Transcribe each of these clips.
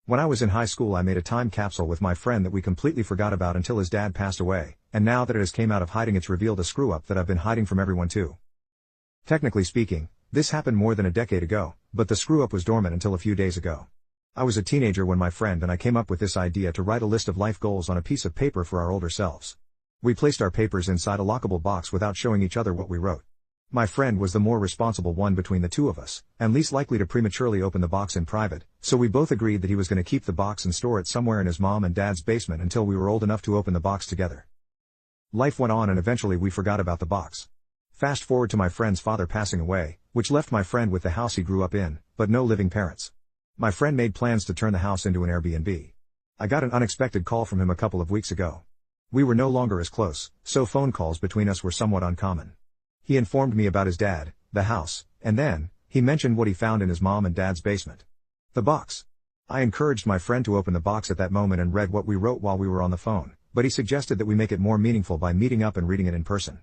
When I was in high school I made a time capsule with my friend that we completely forgot about until his dad passed away, and now that it has came out of hiding it's revealed a screw-up that I've been hiding from everyone too. Technically speaking, this happened more than a decade ago, but the screw-up was dormant until a few days ago. I was a teenager when my friend and I came up with this idea to write a list of life goals on a piece of paper for our older selves. We placed our papers inside a lockable box without showing each other what we wrote. My friend was the more responsible one between the two of us, and least likely to prematurely open the box in private, so we both agreed that he was going to keep the box and store it somewhere in his mom and dad's basement until we were old enough to open the box together. Life went on and eventually we forgot about the box. Fast forward to my friend's father passing away, which left my friend with the house he grew up in, but no living parents. My friend made plans to turn the house into an Airbnb. I got an unexpected call from him a couple of weeks ago. We were no longer as close, so phone calls between us were somewhat uncommon. He informed me about his dad, the house, and then, he mentioned what he found in his mom and dad's basement. The box. I encouraged my friend to open the box at that moment and read what we wrote while we were on the phone, but he suggested that we make it more meaningful by meeting up and reading it in person.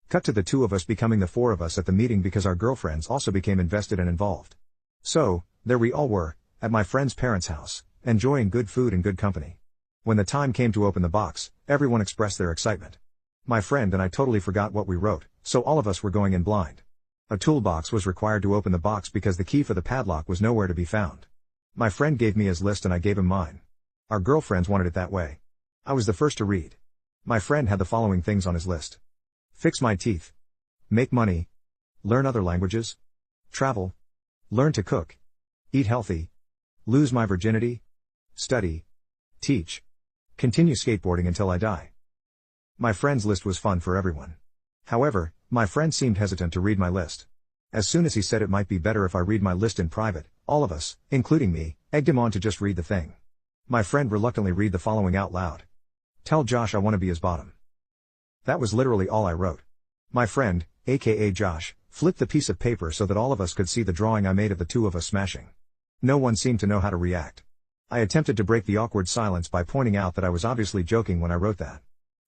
Cut to the two of us becoming the four of us at the meeting because our girlfriends also became invested and involved. So, there we all were, at my friend's parents' house, enjoying good food and good company. When the time came to open the box, everyone expressed their excitement. My friend and I totally forgot what we wrote, so all of us were going in blind. A toolbox was required to open the box because the key for the padlock was nowhere to be found. My friend gave me his list and I gave him mine. Our girlfriends wanted it that way. I was the first to read. My friend had the following things on his list: fix my teeth, make money, learn other languages, travel, learn to cook, eat healthy, lose my virginity, study, teach, continue skateboarding until I die. My friend's list was fun for everyone. However, my friend seemed hesitant to read my list. As soon as he said it might be better if I read my list in private, all of us, including me, egged him on to just read the thing. My friend reluctantly read the following out loud. Tell Josh I want to be his bottom. That was literally all I wrote. My friend, aka Josh, flipped the piece of paper so that all of us could see the drawing I made of the two of us smashing. No one seemed to know how to react. I attempted to break the awkward silence by pointing out that I was obviously joking when I wrote that.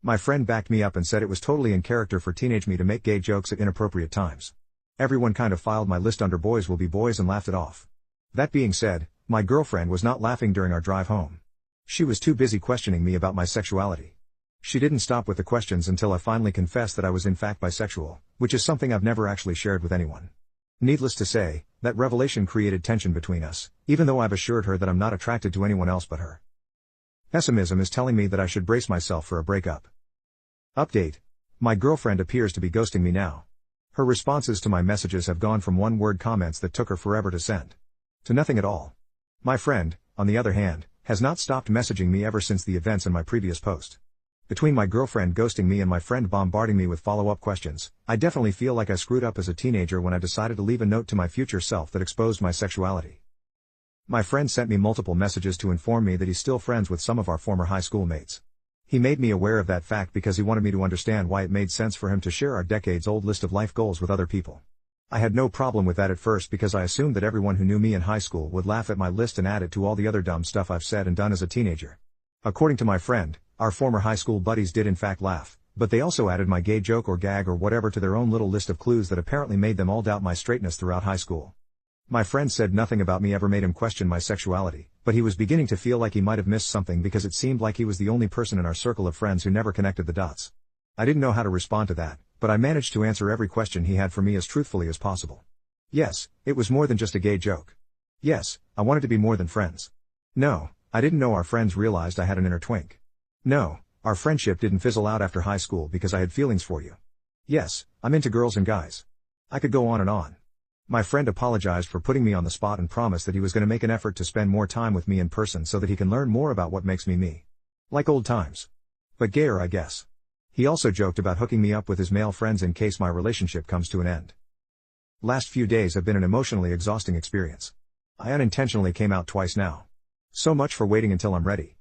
My friend backed me up and said it was totally in character for teenage me to make gay jokes at inappropriate times. Everyone kind of filed my list under boys will be boys and laughed it off. That being said, my girlfriend was not laughing during our drive home. She was too busy questioning me about my sexuality. She didn't stop with the questions until I finally confessed that I was in fact bisexual, which is something I've never actually shared with anyone. Needless to say, that revelation created tension between us, even though I've assured her that I'm not attracted to anyone else but her. Pessimism is telling me that I should brace myself for a breakup. Update. My girlfriend appears to be ghosting me now. Her responses to my messages have gone from one-word comments that took her forever to send to nothing at all. My friend, on the other hand, has not stopped messaging me ever since the events in my previous post. Between my girlfriend ghosting me and my friend bombarding me with follow-up questions, I definitely feel like I screwed up as a teenager when I decided to leave a note to my future self that exposed my sexuality. My friend sent me multiple messages to inform me that he's still friends with some of our former high school mates. He made me aware of that fact because he wanted me to understand why it made sense for him to share our decades-old list of life goals with other people. I had no problem with that at first because I assumed that everyone who knew me in high school would laugh at my list and add it to all the other dumb stuff I've said and done as a teenager. According to my friend, our former high school buddies did in fact laugh, but they also added my gay joke or gag or whatever to their own little list of clues that apparently made them all doubt my straightness throughout high school. My friend said nothing about me ever made him question my sexuality, but he was beginning to feel like he might have missed something because it seemed like he was the only person in our circle of friends who never connected the dots. I didn't know how to respond to that, but I managed to answer every question he had for me as truthfully as possible. Yes, it was more than just a gay joke. Yes, I wanted to be more than friends. No, I didn't know our friends realized I had an inner twink. No, our friendship didn't fizzle out after high school because I had feelings for you. Yes, I'm into girls and guys. I could go on and on. My friend apologized for putting me on the spot and promised that he was going to make an effort to spend more time with me in person so that he can learn more about what makes me me. Like old times. But gayer, I guess. He also joked about hooking me up with his male friends in case my relationship comes to an end. Last few days have been an emotionally exhausting experience. I unintentionally came out twice now. So much for waiting until I'm ready.